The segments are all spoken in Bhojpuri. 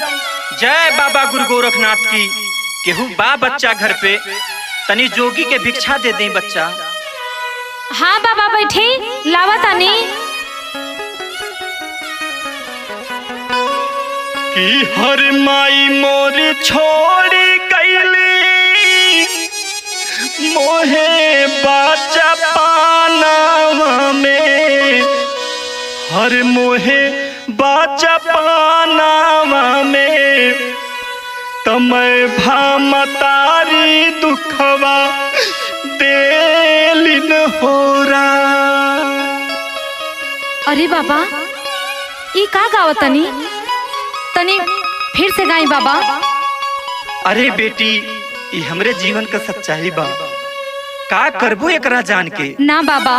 जय बाबा गुरु गोरखनाथ की। केहू बा बच्चा घर पे, तनी जोगी के भिक्षा दे दे बच्चा। हाँ बाबा बैठी, लावा तानी। कि हर माई मोर छोड़ी कैली, मोहे बच्चा पानावा में, हर मोहे बच्चा पानावा में, तमय भामतारी दुखवा देलिन होरा। अरे बाबा ई का गावत तनी फिर से गाई बाबा। अरे बेटी, ये हमरे जीवन का सच्चाई बा, का करबो एकरा जान के। ना बाबा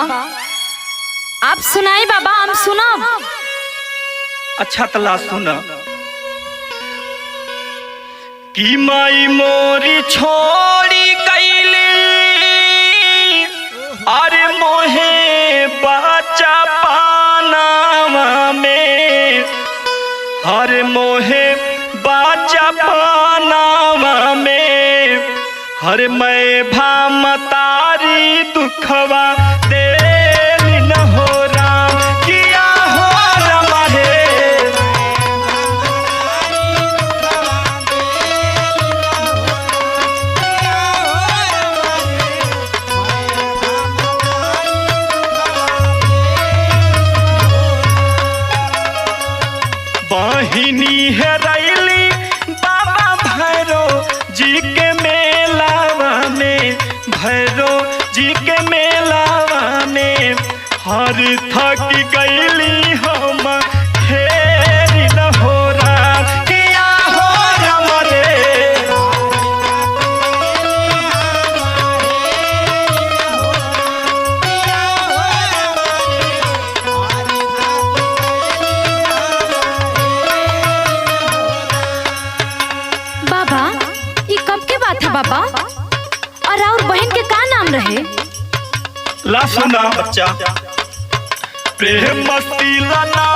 आप सुनाई बाबा, हम सुनब। अच्छा तला सुना। कि माई मोरी छोड़ी कैली, अरे मोहे बच्चा पानावा में, हरे मोहे बच्चा पानावा में, हर मैं भामतारी दुखवा देलिन होरा। किया हो रमहे बहिनी है रैली बाबा भैरो जी के मेलावा में, भैरो जी के मेलावा में, हर थक गईली हम फेरी न हो रहा। किया हो रमरे बाबा ये कब के बात है बाबा? और बहन के का नाम रहे? ला सुना बच्चा। प्रेम मस्ती लना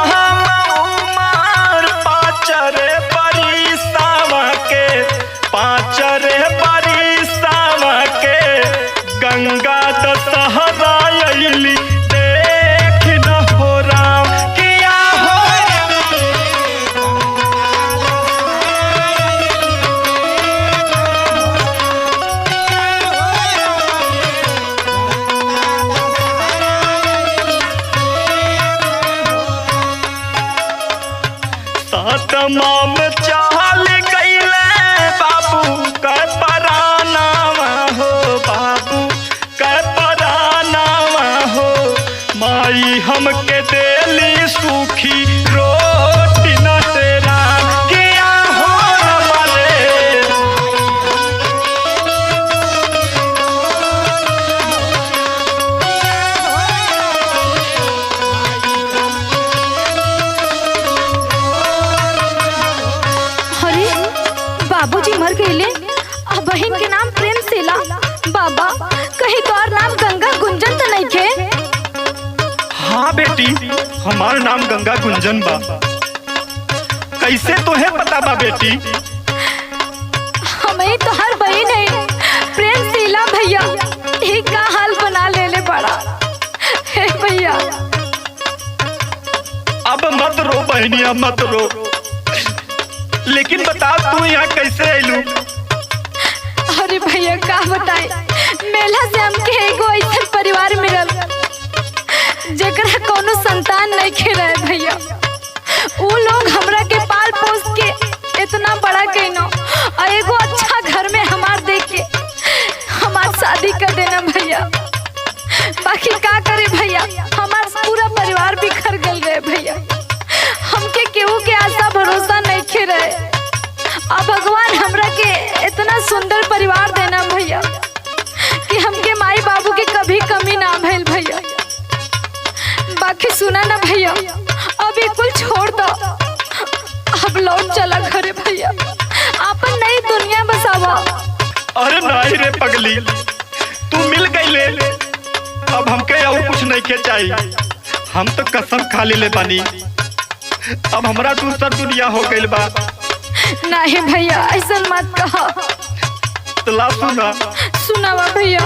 उमर पाचरे परिसावा के, पाचरे परिसावा के, गंगा दशहरा अइली देख न हो राम। किया हो तमाम चाल गईले बाबू का परानावा हो, बाबू का परानावा हो, माई हमके देली सूखी रोटी न तेरा। किया हो हमारे बाबूजी मर गईले, बहन के नाम प्रेम सेला। बाबा कहीं तो और नाम गंगा गुंजन तो नहीं थे? हाँ बेटी, हमार नाम गंगा गुंजन बा। कैसे तोहे पता बा बेटी? हमें तो हर बहन है प्रेम सेला भैया, एक का हाल बना लेले बड़ा है भैया। अब मत रो बहनिया, मत रो। लेकिन बता तू यहाँ कैसे आयलू? अरे भैया का बताए, मेला से हमके एगो ऐसा परिवार मिलल जेकरा कोनो संतान नहीं खे रहे भैया। वो लोग हमरा के पाल पोस के इतना बड़ा कइनो और एगो अच्छा घर में हमार देख के हमार शादी कर देना भैया। बाकी का करे भैया, हमार पूरा परिवार बिखर गल रहे भैया। हमके केहू के आशा भरोसा नहीं खे रहे। अब भगवान हमरा के इतना सुंदर परिवार देना भैया कि हमके माई बाबू के कभी कमी ना भइल भैया। बाकी सुना ना भैया, अब ये कुल छोड़ दो, अब लौट चला घरे भैया, अपन नई दुनिया बसावा। अरे नहीं रे पगली, तू मिल गई ले, अब हमके और कुछ नहीं के चाहिए। हम तो कसम खा ले बानी, अब हमरा दूसर दुनिया हो गई बा। नहीं भैया ऐसा मत कहो। तला सुना सुनावा भैया।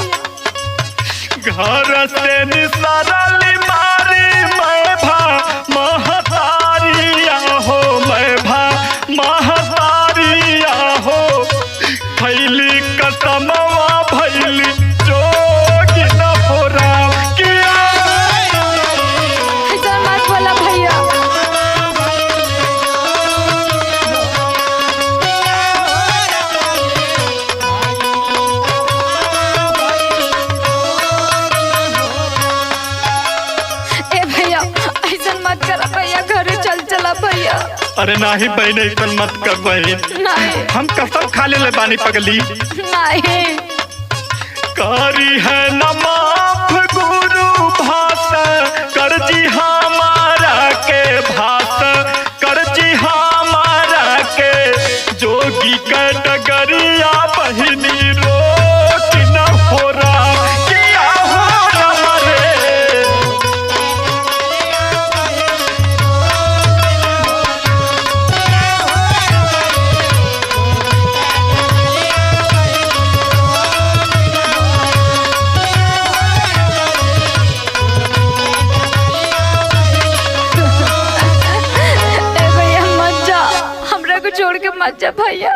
घर से निसरली मारी मैं भा महतारिया हो, मैं भा महतारिया हो, भैली कसमवा भैली जोगी न फोरा किया। ऐसा मत बोला भैया। मत कर भैया, घरे चल चला भैया। अरे नहीं बहन ऐसा मत कर बहन, नहीं हम कसम खा ले बानी पगली। नहीं करी है न माफ गुरु भास कर जी हमारा के भास कर जी हमारा के, जोगी के डगरिया बहिनी रोक न हो रहा किया हो रहा रे। छोड़ के मत जा भैया।